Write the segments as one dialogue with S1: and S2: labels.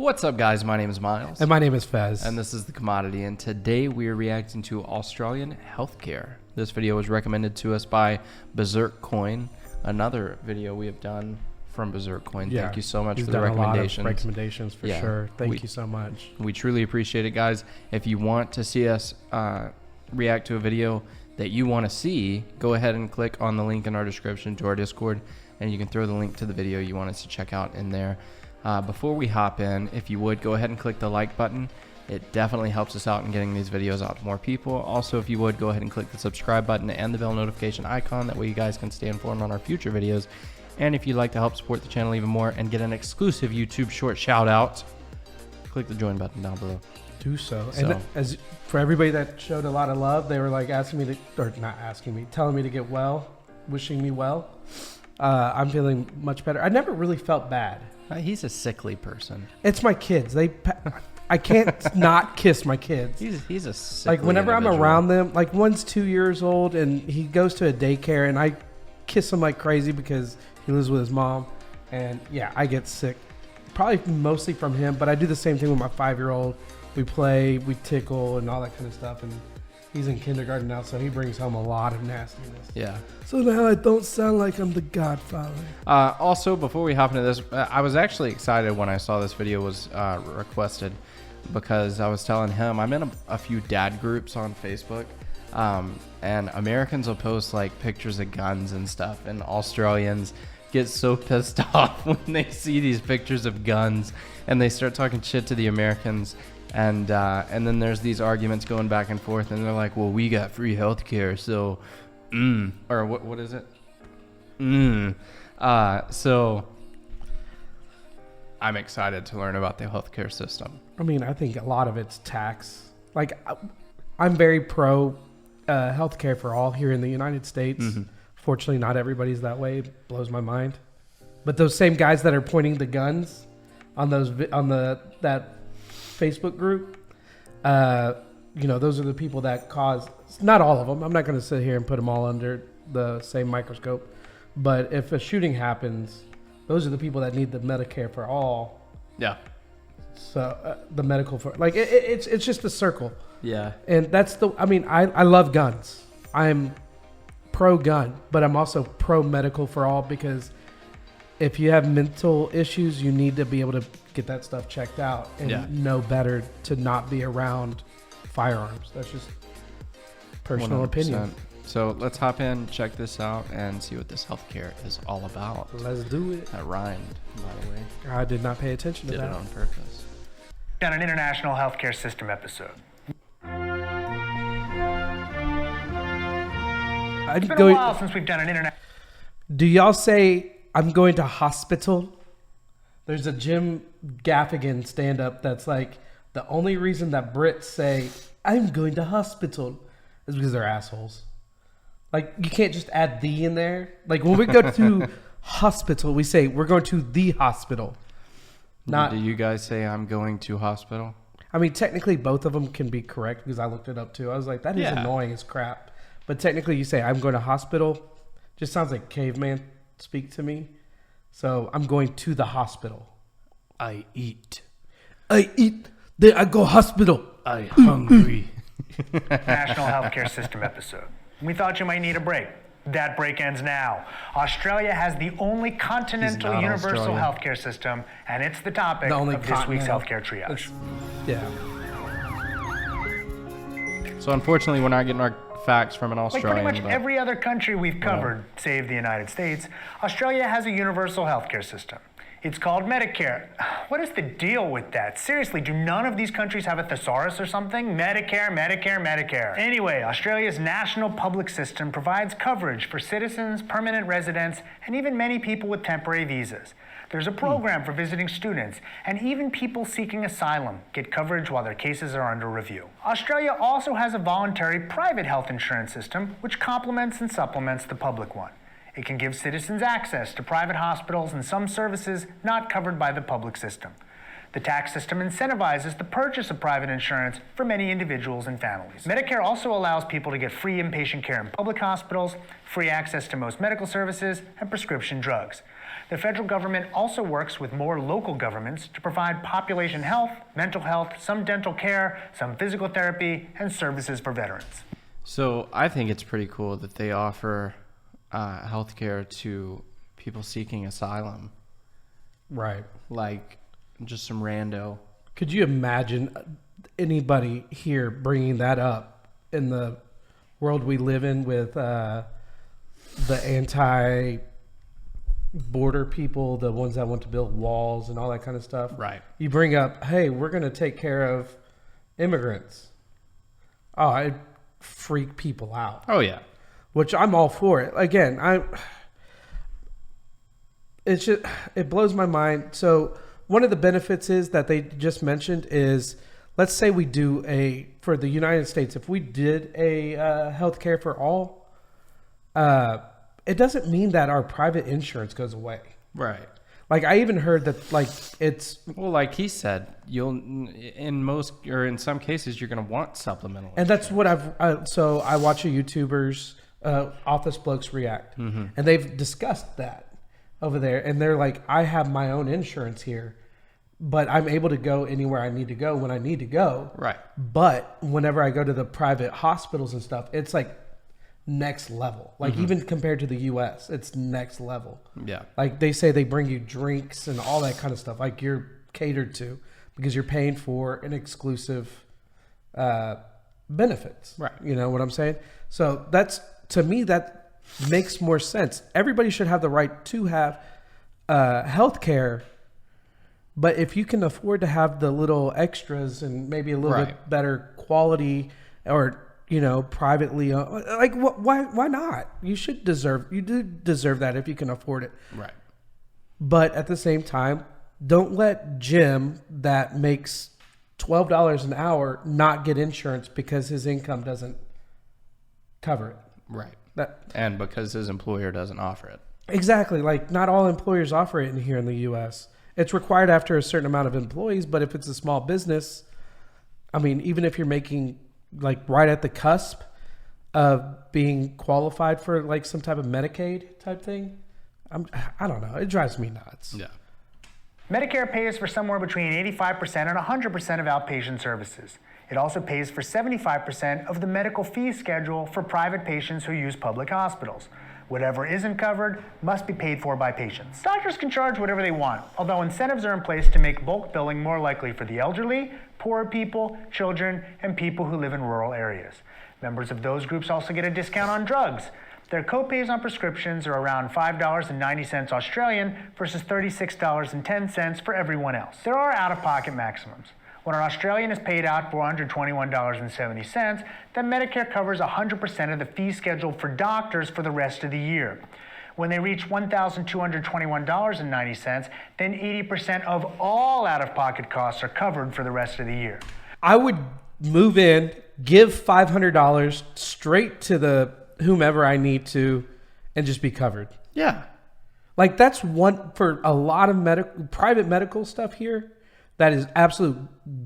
S1: What's up, guys? My name is Miles.
S2: And my name is Fez.
S1: And this is The Commodity. And today we are reacting to Australian healthcare. This video was recommended to us by Berserk Coin, another video we have done from Berserk Coin.
S2: Yeah,
S1: thank you so much
S2: he's
S1: for the
S2: done
S1: recommendations.
S2: A lot of recommendations for sure. Thank you so much.
S1: We truly appreciate it, guys. If you want to see us react to a video that you want to see, go ahead and click on the link in our description to our Discord, and you can throw the link to the video you want us to check out in there. Before we hop in, if you would, go ahead and click the like button. It definitely helps us out in getting these videos out to more people. Also, if you would, go ahead and click the subscribe button and the bell notification icon. That way you guys can stay informed on our future videos. And if you'd like to help support the channel even more and get an exclusive YouTube short shout out, click the join button down below.
S2: Do so. And as for everybody that showed a lot of love, they were like asking me to, or not asking me, telling me to get well, wishing me well. I'm feeling much better. I never really felt bad.
S1: He's a sickly person.
S2: It's my kids. I can't not kiss my kids.
S1: He's a sickly
S2: like whenever
S1: individual.
S2: I'm around them, like one's 2 years old and he goes to a daycare and I kiss him like crazy because he lives with his mom. And yeah, I get sick. Probably mostly from him, but I do the same thing with my 5-year-old. We play, we tickle and all that kind of stuff. And he's in kindergarten now, so he brings home a lot of nastiness.
S1: Yeah.
S2: So now I don't sound like I'm the Godfather.
S1: Also, before we hop into this, I was actually excited when I saw this video was requested because I was telling him I'm in a few dad groups on Facebook, and Americans will post like pictures of guns and stuff, and Australians get so pissed off when they see these pictures of guns, and they start talking shit to the Americans. And then there's these arguments going back and forth, and they're like, well, we got free healthcare, so, or what is it? So I'm excited to learn about the healthcare system.
S2: I mean, I think a lot of it's tax. Like, I'm very pro healthcare for all here in the United States. Mm-hmm. Fortunately, not everybody's that way. It blows my mind. But those same guys that are pointing the guns on that Facebook group, those are the people that cause, not all of them, I'm not going to sit here and put them all under the same microscope, but if a shooting happens, those are the people that need the Medicare for all.
S1: Yeah.
S2: So the medical for, like, it's just a circle.
S1: Yeah.
S2: And that's I love guns. I'm pro gun, but I'm also pro medical for all, because if you have mental issues, you need to be able to get that stuff checked out and know better to not be around firearms. That's just personal
S1: 100%.
S2: opinion.
S1: So let's hop in, check this out, and see what this healthcare is all about.
S2: Let's do it.
S1: That rhymed, by the way.
S2: I did not pay attention to that.
S1: Did it on purpose.
S3: On an international healthcare system episode. It's been a while since we've done an international.
S2: Do y'all say I'm going to hospital? There's a Jim Gaffigan stand-up that's like, the only reason that Brits say I'm going to hospital is because they're assholes. Like, you can't just add the in there. Like, when we go to hospital, we say we're going to the hospital. Not.
S1: Do you guys say I'm going to hospital?
S2: I mean, technically both of them can be correct because I looked it up too. I was like, that is annoying as crap. But technically you say I'm going to hospital. Just sounds like caveman speak to me. So I'm going to the hospital.
S1: I eat.
S2: Then I go hospital.
S1: I hungry.
S3: National healthcare system episode. We thought you might need a break. That break ends now. Australia has the only continental universal healthcare system, and it's the topic of this week's healthcare triage.
S2: Yeah.
S1: So unfortunately, we're not getting our facts from an Australian.
S3: Like pretty much every other country we've covered, save the United States, Australia has a universal healthcare system. It's called Medicare. What is the deal with that? Seriously, do none of these countries have a thesaurus or something? Medicare, Medicare, Medicare. Anyway, Australia's national public system provides coverage for citizens, permanent residents, and even many people with temporary visas. There's a program for visiting students, and even people seeking asylum get coverage while their cases are under review. Australia also has a voluntary private health insurance system, which complements and supplements the public one. It can give citizens access to private hospitals and some services not covered by the public system. The tax system incentivizes the purchase of private insurance for many individuals and families. Medicare also allows people to get free inpatient care in public hospitals, free access to most medical services, and prescription drugs. The federal government also works with more local governments to provide population health, mental health, some dental care, some physical therapy, and services for veterans.
S1: So I think it's pretty cool that they offer healthcare to people seeking asylum.
S2: Right.
S1: Like just some rando.
S2: Could you imagine anybody here bringing that up in the world we live in with the anti-border people, the ones that want to build walls and all that kind of stuff?
S1: Right.
S2: You bring up, hey, we're going to take care of immigrants. Oh, I freak people out.
S1: Oh, yeah.
S2: Which I'm all for it. Again, it blows my mind. So one of the benefits is that they just mentioned is, let's say we do for the United States, if we did a healthcare for all, it doesn't mean that our private insurance goes away.
S1: Right.
S2: Like I even heard that it's
S1: well, like he said, in some cases you're going to want supplemental.
S2: And that's what so I watch a YouTuber's Office Blokes React, and they've discussed that over there, and they're like, I have my own insurance here, but I'm able to go anywhere I need to go when I need to go.
S1: Right.
S2: But whenever I go to the private hospitals and stuff, it's like next level. Like even compared to the US, it's next level.
S1: Yeah.
S2: Like they say they bring you drinks and all that kind of stuff. Like you're catered to because you're paying for an exclusive benefits.
S1: Right.
S2: You know what I'm saying? So to me, that makes more sense. Everybody should have the right to have health care. But if you can afford to have the little extras and maybe a little bit better quality or, privately, like why not? You do deserve that if you can afford it.
S1: Right.
S2: But at the same time, don't let Jim that makes $12 an hour not get insurance because his income doesn't cover it.
S1: Right. And because his employer doesn't offer it.
S2: Exactly. Like not all employers offer it here in the U.S. It's required after a certain amount of employees, but if it's a small business, I mean, even if you're making like right at the cusp of being qualified for like some type of Medicaid type thing, I don't know. It drives me nuts.
S1: Yeah.
S3: Medicare pays for somewhere between 85% and 100% of outpatient services. It also pays for 75% of the medical fee schedule for private patients who use public hospitals. Whatever isn't covered must be paid for by patients. Doctors can charge whatever they want, although incentives are in place to make bulk billing more likely for the elderly, poor people, children, and people who live in rural areas. Members of those groups also get a discount on drugs. Their co-pays on prescriptions are around $5.90 Australian versus $36.10 for everyone else. There are out-of-pocket maximums. When an Australian is paid out $421.70, then Medicare covers 100% of the fee scheduled for doctors for the rest of the year. When they reach $1,221.90, then 80% of all out-of-pocket costs are covered for the rest of the year.
S2: I would move in, give $500 straight to the whomever I need to, and just be covered.
S1: Yeah.
S2: Like that's one for a lot of private medical stuff here. That is absolute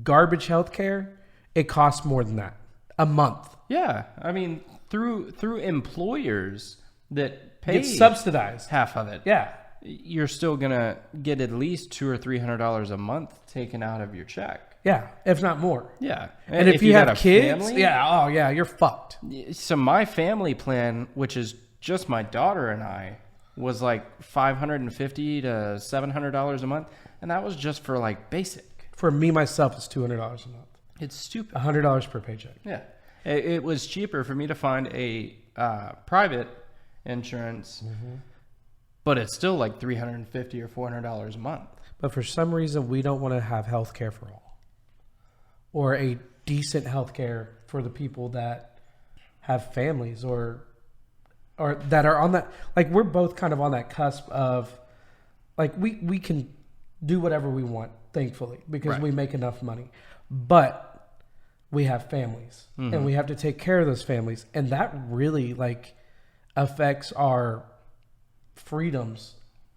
S2: garbage healthcare. It costs more than that a month.
S1: Yeah, I mean through employers that pay
S2: Get subsidized
S1: half of it.
S2: Yeah,
S1: you're still gonna get at least $200 or $300 a month taken out of your check.
S2: Yeah, if not more.
S1: Yeah,
S2: and if you have kids,
S1: family,
S2: you're fucked.
S1: So my family plan, which is just my daughter and I, was like $550 to $700 a month. And that was just for like basic.
S2: For me, myself, it's $200 a month.
S1: It's stupid.
S2: $100 per paycheck.
S1: Yeah. It was cheaper for me to find a private insurance, but it's still like $350 or $400 a month.
S2: But for some reason, we don't want to have health care for all. Or a decent health care for the people that have families or that are on that. Like we're both kind of on that cusp of like we can do whatever we want, thankfully, because we make enough money. But we have families and we have to take care of those families. And that really like affects our freedoms.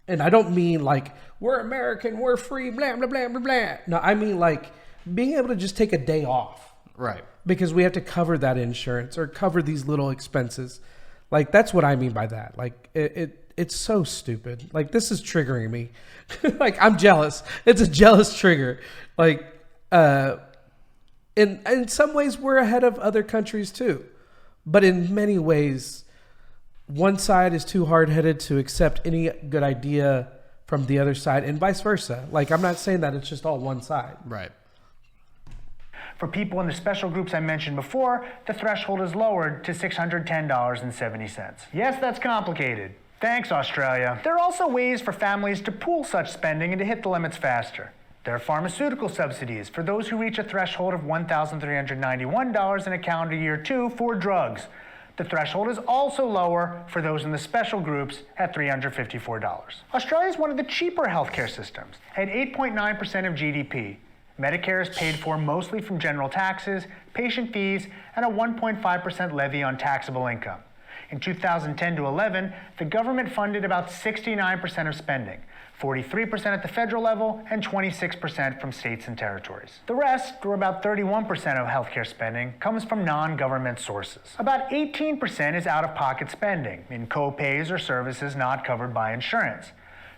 S2: And I don't mean like we're American, we're free, blah, blah, blah, blah, blah. No, I mean like being able to just take a day off.
S1: Right.
S2: Because we have to cover that insurance or cover these little expenses. Like that's what I mean by that. Like it it's so stupid. Like, this is triggering me. Like, I'm jealous. It's a jealous trigger. Like, in some ways, we're ahead of other countries too. But in many ways, one side is too hard-headed to accept any good idea from the other side, and vice versa. Like, I'm not saying that it's just all one side.
S1: Right.
S3: For people in the special groups I mentioned before, the threshold is lowered to $610.70. Yes, that's complicated. Thanks, Australia. There are also ways for families to pool such spending and to hit the limits faster. There are pharmaceutical subsidies for those who reach a threshold of $1,391 in a calendar year 2 for drugs. The threshold is also lower for those in the special groups at $354. Australia is one of the cheaper healthcare systems at 8.9% of GDP. Medicare is paid for mostly from general taxes, patient fees, and a 1.5% levy on taxable income. In 2010 to 11, the government funded about 69% of spending, 43% at the federal level, and 26% from states and territories. The rest, or about 31% of healthcare spending, comes from non-government sources. About 18% is out-of-pocket spending, in co-pays or services not covered by insurance.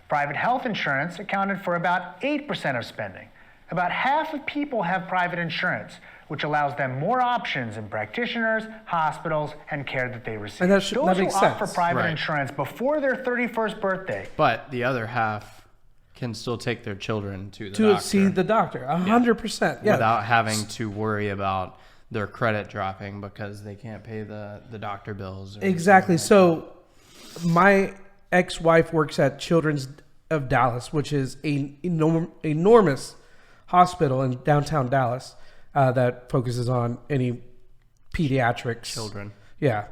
S3: Private health insurance accounted for about 8% of spending. About half of people have private insurance, which allows them more options in practitioners, hospitals, and care that they receive.
S2: And
S3: Those
S2: that
S3: who
S2: makes
S3: opt for
S2: sense.
S3: private
S1: Right.
S3: insurance before their 31st birthday.
S1: But the other half can still take their children to the
S2: To
S1: doctor
S2: see the doctor, 100%. Yeah.
S1: without having to worry about their credit dropping because they can't pay the doctor bills. Or
S2: Exactly. So my ex-wife works at Children's of Dallas, which is an enormous hospital in downtown Dallas that focuses on any pediatrics.
S1: children.
S2: Yeah.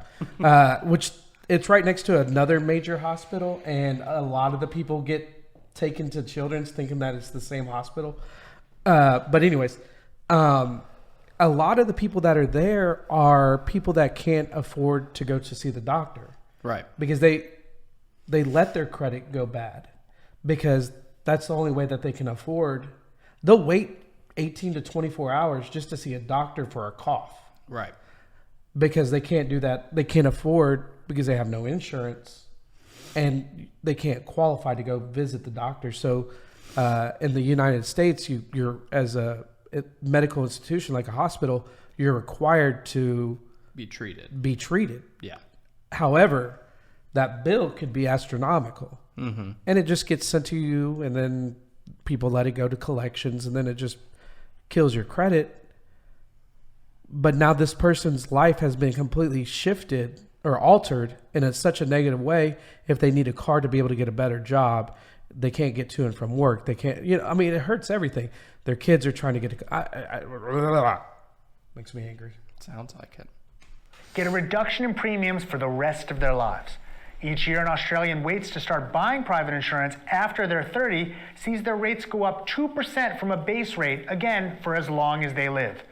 S2: Which it's right next to another major hospital, and a lot of the people get taken to Children's thinking that it's the same hospital. But anyways, a lot of the people that are there are people that can't afford to go to see the doctor.
S1: Right.
S2: Because they let their credit go bad because that's the only way that they can afford. They'll wait 18 to 24 hours just to see a doctor for a cough
S1: Right.
S2: because they can't do that. They can't afford because they have no insurance and they can't qualify to go visit the doctor. So in the United States, you're as a medical institution like a hospital, you're required to
S1: Be treated.
S2: be treated.
S1: Yeah.
S2: However, that bill could be astronomical,
S1: Mm-hmm.
S2: and it just gets sent to you, and then people let it go to collections, and then it just kills your credit. But now this person's life has been completely shifted or altered in such a negative way. If they need a car to be able to get a better job, they can't get to and from work. They can't, I mean, it hurts everything. Their kids are trying to get makes me angry.
S1: Sounds like it.
S3: Get a reduction in premiums for the rest of their lives. Each year, an Australian waits to start buying private insurance after they're 30, sees their rates go up 2% from a base rate, again, for as long as they live.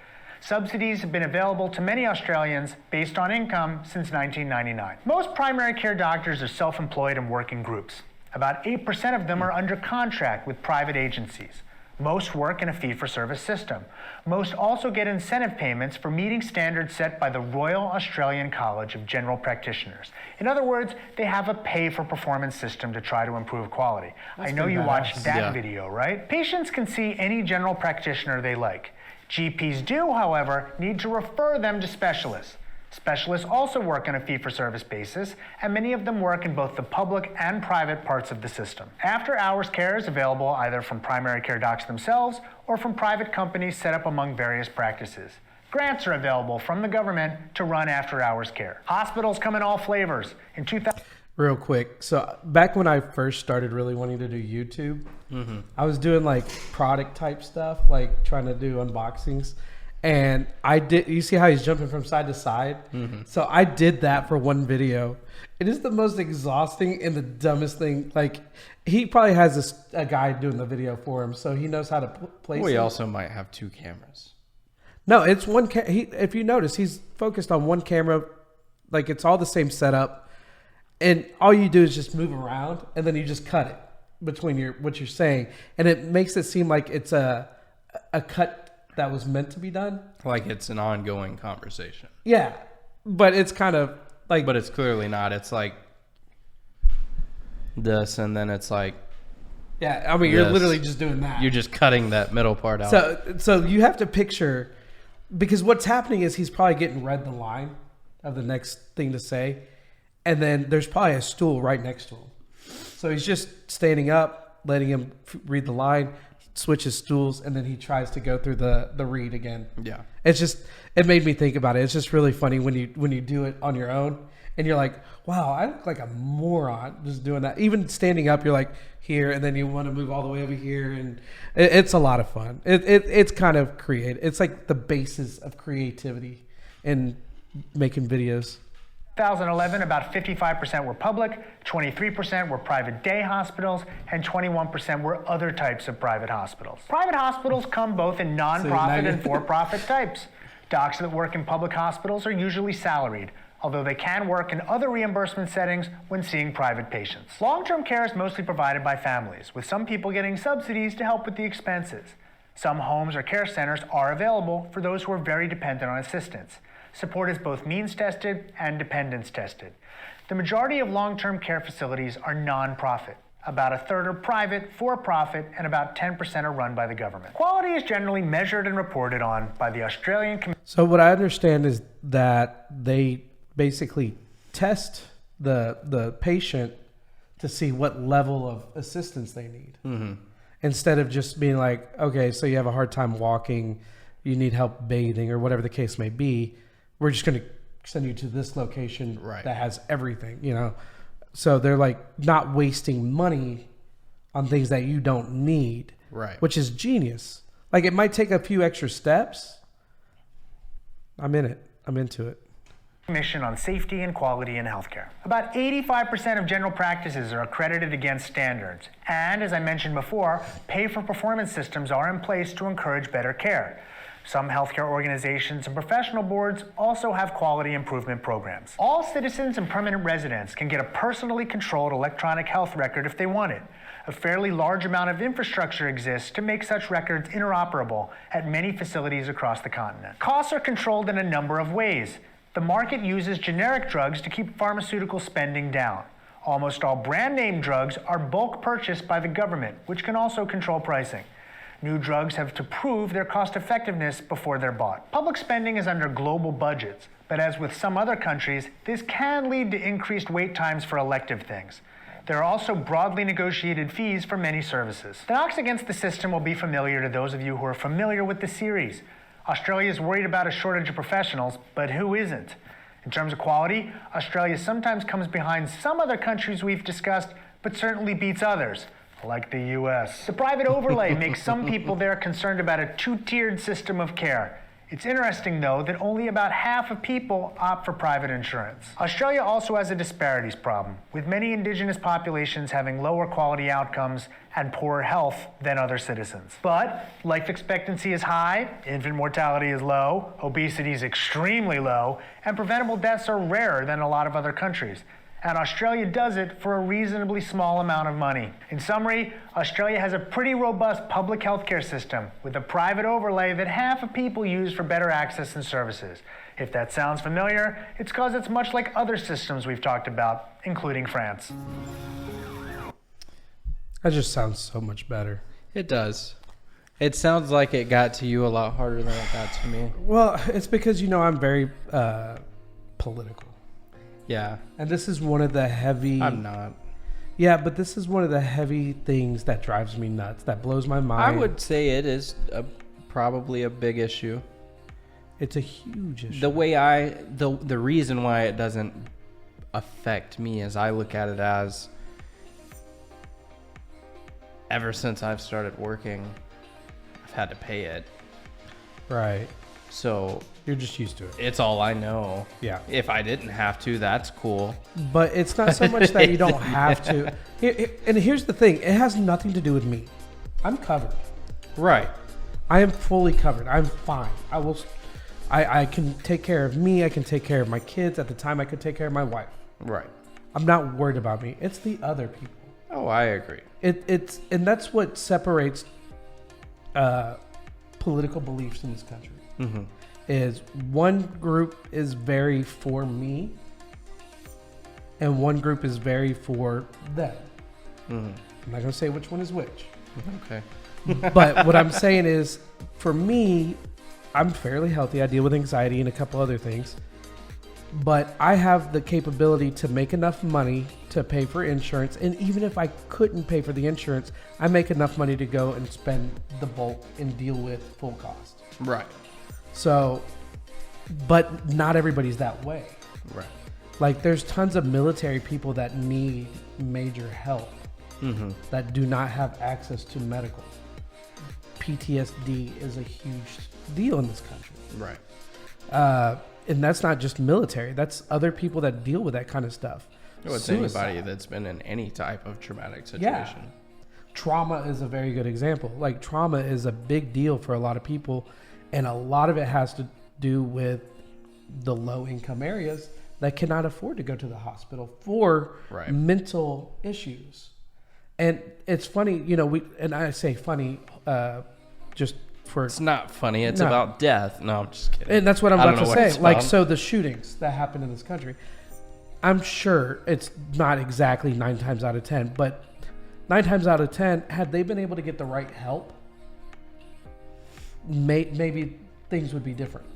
S3: Subsidies have been available to many Australians based on income since 1999. Most primary care doctors are self-employed and work in groups. About 8% of them are under contract with private agencies. Most work in a fee-for-service system. Most also get incentive payments for meeting standards set by the Royal Australian College of General Practitioners. In other words, they have a pay-for-performance system to try to improve quality. I know you watched that video, right? Patients can see any general practitioner they like. GPs do, however, need to refer them to specialists. Specialists also work on a fee-for-service basis, and many of them work in both the public and private parts of the system. After-hours care is available either from primary care docs themselves or from private companies set up among various practices. Grants are available from the government to run after-hours care. Hospitals come in all flavors. In 2000,
S2: Real quick. So back when I first started really wanting to do YouTube, I was doing like product type stuff, like trying to do unboxings. And I did, you see how he's jumping from side to side? So I did that for one video. It is the most exhausting and the dumbest thing. Like, he probably has a guy doing the video for him, so he knows how to place
S1: We
S2: it.
S1: also might have two cameras.
S2: No, it's one. If you notice, he's focused on one camera. Like, it's all the same setup. And all you do is just move around, and then you just cut it between what you're saying. And it makes it seem like it's a cut that was meant to be done.
S1: Like it's an ongoing conversation.
S2: Yeah, but it's kind of like...
S1: But it's clearly not. It's like this, and then it's like
S2: Yeah, I mean, you're
S1: this.
S2: literally just doing that.
S1: You're just cutting that middle part out.
S2: So you have to picture, because what's happening is he's probably getting read the line of the next thing to say, and then there's probably a stool right next to him. So he's just standing up, letting him read the line, switches stools, and then he tries to go through the read again.
S1: Yeah.
S2: It made me think about it. It's just really funny when you do it on your own, and you're like, wow, I look like a moron just doing that. Even standing up, you're like here, and then you want to move all the way over here, and it's a lot of fun. It's kind of creative. It's like the basis of creativity in making videos.
S3: 2011, about 55% were public, 23% were private day hospitals, and 21% were other types of private hospitals. Private hospitals come both in nonprofit and for-profit types. Docs that work in public hospitals are usually salaried, although they can work in other reimbursement settings when seeing private patients. Long-term care is mostly provided by families, with some people getting subsidies to help with the expenses. Some homes or care centers are available for those who are very dependent on assistance. Support is both means-tested and dependence-tested. The majority of long-term care facilities are non-profit. About a third are private, for-profit, and about 10% are run by the government. Quality is generally measured and reported on by the Australian Commission.
S2: So what I understand is that they basically test the patient to see what level of assistance they need. Mm-hmm. Instead of just being like, okay, so you have a hard time walking, you need help bathing, or whatever the case may be, we're just going to send you to this location that has everything, you know? So they're like not wasting money on things that you don't need, which is genius. Like it might take a few extra steps. I'm in it. I'm into it.
S3: Commission on Safety and Quality in Healthcare. About 85% of general practices are accredited against standards. And as I mentioned before, pay-for-performance systems are in place to encourage better care. Some healthcare organizations and professional boards also have quality improvement programs. All citizens and permanent residents can get a personally controlled electronic health record if they want it. A fairly large amount of infrastructure exists to make such records interoperable at many facilities across the continent. Costs are controlled in a number of ways. The market uses generic drugs to keep pharmaceutical spending down. Almost all brand name drugs are bulk purchased by the government, which can also control pricing. New drugs have to prove their cost effectiveness before they're bought. Public spending is under global budgets, but as with some other countries, this can lead to increased wait times for elective things. There are also broadly negotiated fees for many services. The knocks against the system will be familiar to those of you who are familiar with the series. Australia is worried about a shortage of professionals, but who isn't? In terms of quality, Australia sometimes comes behind some other countries we've discussed, but certainly beats others, like the US. The private overlay makes some people there concerned about a two-tiered system of care. It's interesting, though, that only about half of people opt for private insurance. Australia also has a disparities problem, with many indigenous populations having lower quality outcomes and poorer health than other citizens. But life expectancy is high, infant mortality is low, obesity is extremely low, and preventable deaths are rarer than a lot of other countries. And Australia does it for a reasonably small amount of money. In summary, Australia has a pretty robust public healthcare system with a private overlay that half of people use for better access and services. If that sounds familiar, it's because it's much like other systems we've talked about, including France.
S2: That just sounds so much better.
S1: It does. It sounds like it got to you a lot harder than it got to me.
S2: Well, it's because, I'm very political.
S1: Yeah.
S2: And this is one of the heavy...
S1: I'm not.
S2: Yeah, but this is one of the heavy things that drives me nuts, that blows my mind.
S1: I would say it is probably a big issue.
S2: It's a huge issue.
S1: The reason why it doesn't affect me is I look at it as ever since I've started working, I've had to pay it.
S2: Right.
S1: So
S2: you're just used to it.
S1: It's all I know.
S2: Yeah.
S1: If I didn't have to, that's cool.
S2: But it's not so much that you don't have to. And here's the thing. It has nothing to do with me. I'm covered.
S1: Right.
S2: I am fully covered. I'm fine. I can take care of me. I can take care of my kids. At the time, I could take care of my wife.
S1: Right.
S2: I'm not worried about me. It's the other people.
S1: Oh, I agree.
S2: And that's what separates political beliefs in this country. Mm-hmm. Is one group is very for me, and one group is very for them. I'm not going to say which one is which.
S1: Okay.
S2: But what I'm saying is, for me, I'm fairly healthy. I deal with anxiety and a couple other things. But I have the capability to make enough money to pay for insurance. And even if I couldn't pay for the insurance, I make enough money to go and spend the bulk and deal with full cost.
S1: Right.
S2: So, but not everybody's that way.
S1: Right.
S2: Like, there's tons of military people that need major help that do not have access to medical. PTSD is a huge deal in this country.
S1: Right.
S2: And that's not just military. That's other people that deal with that kind of stuff.
S1: Well, it's anybody that's been in any type of traumatic situation.
S2: Yeah. Trauma is a very good example. Like, trauma is a big deal for a lot of people. And a lot of it has to do with the low income areas that cannot afford to go to the hospital for mental issues. And it's funny, you know, and I say funny just for...
S1: It's not funny. It's about death. No, I'm just kidding.
S2: And that's what I'm about to say. Like,
S1: about.
S2: so the shootings that happen in this country, I'm sure it's not exactly 9 times out of 10, but 9 times out of 10, had they been able to get the right help, maybe things would be different.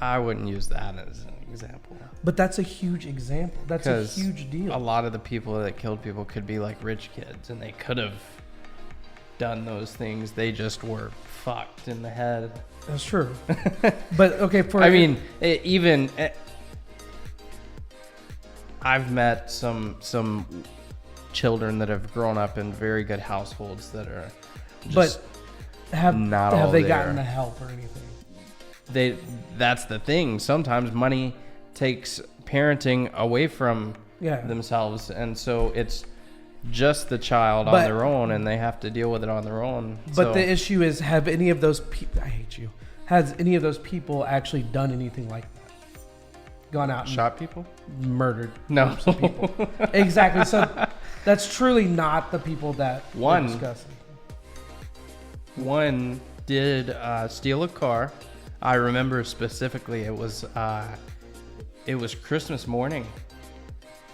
S1: I wouldn't use that as an example.
S2: But that's a huge example. That's a huge deal.
S1: A lot of the people that killed people could be like rich kids, and they could have done those things. They just were fucked in the head.
S2: That's true. But okay,
S1: I've met some children that have grown up in very good households that are just
S2: have they gotten the help or anything?
S1: That's the thing. Sometimes money takes parenting away from themselves, and so it's just the child on their own, and they have to deal with it on their own.
S2: But the issue is, have any of those people, I hate you, has any of those people actually done anything like that? Gone out and
S1: shot people?
S2: Murdered
S1: groups
S2: of people. Exactly. So that's truly not the people that we're discussing.
S1: One did steal a car. I remember specifically it was Christmas morning.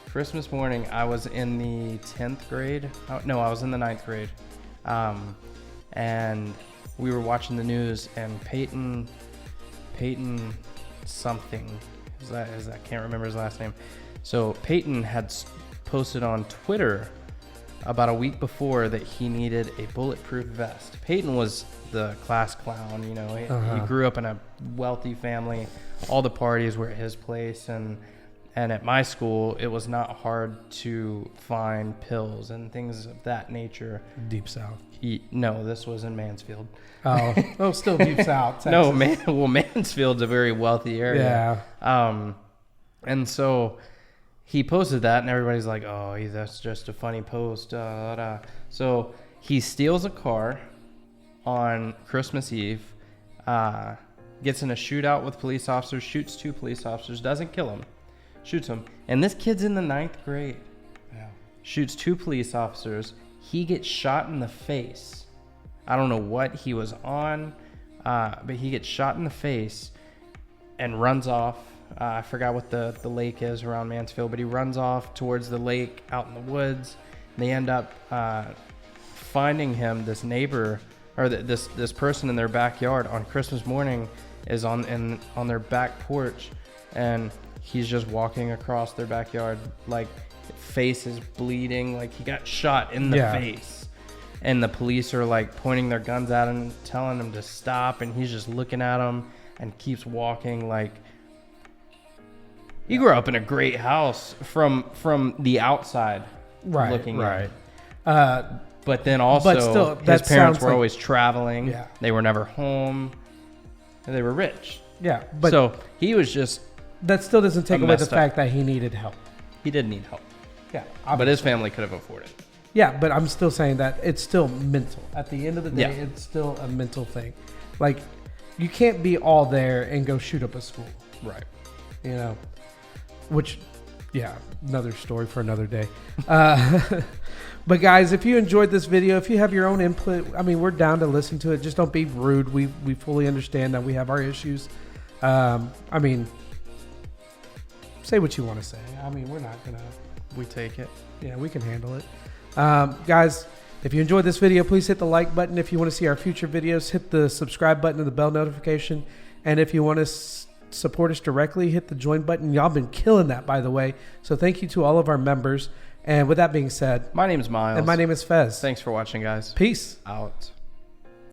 S1: Christmas morning, I was in the 10th grade. No, I was in the 9th grade. And we were watching the news, and Peyton something, I can't remember his last name. So Peyton had posted on Twitter about a week before that he needed a bulletproof vest. Peyton was the class clown, you know. He grew up in a wealthy family. All the parties were at his place, and at my school, it was not hard to find pills and things of that nature.
S2: Deep South.
S1: No, this was in Mansfield.
S2: Oh, still Deep South. Texas.
S1: No, Mansfield's a very wealthy area.
S2: Yeah.
S1: And so he posted that, and everybody's like, "Oh, that's just a funny post." So he steals a car on Christmas Eve, gets in a shootout with police officers, shoots 2 police officers, doesn't kill them, shoots them. And this kid's in the 9th grade.
S2: Yeah.
S1: Shoots 2 police officers. He gets shot in the face. I don't know what he was on, but he gets shot in the face and runs off. I forgot what the lake is around Mansfield, but he runs off towards the lake out in the woods. They end up finding him. This neighbor, or this person in their backyard on Christmas morning, is on their back porch, and he's just walking across their backyard, like face is bleeding, like he got shot in the face. And the police are like pointing their guns at him, telling him to stop, and he's just looking at them and keeps walking. Like, he grew up in a great house from the outside, looking
S2: right.
S1: but then also,
S2: but still,
S1: his parents were always traveling.
S2: Yeah.
S1: They were never home. And they were rich.
S2: Yeah, but
S1: so he was just...
S2: That still doesn't take away the fact that he needed help.
S1: He did need help.
S2: Yeah.
S1: Obviously. But his family could have afforded it.
S2: Yeah, but I'm still saying that it's still mental. At the end of the day, it's still a mental thing. Like, you can't be all there and go shoot up a school.
S1: Right.
S2: You know? Which, another story for another day. But guys, if you enjoyed this video, if you have your own input, I mean, we're down to listen to it. Just don't be rude. We fully understand that we have our issues. I mean, say what you want to say. I mean, we're not going to...
S1: We take it.
S2: Yeah, we can handle it. Guys, if you enjoyed this video, please hit the like button. If you want to see our future videos, hit the subscribe button and the bell notification. And if you want to support us directly, hit the join button. Y'all been killing that, by the way. So thank you to all of our members. And with that being said,
S1: my name is Miles.
S2: And my name is Fez.
S1: Thanks for watching, guys.
S2: Peace.
S1: Out.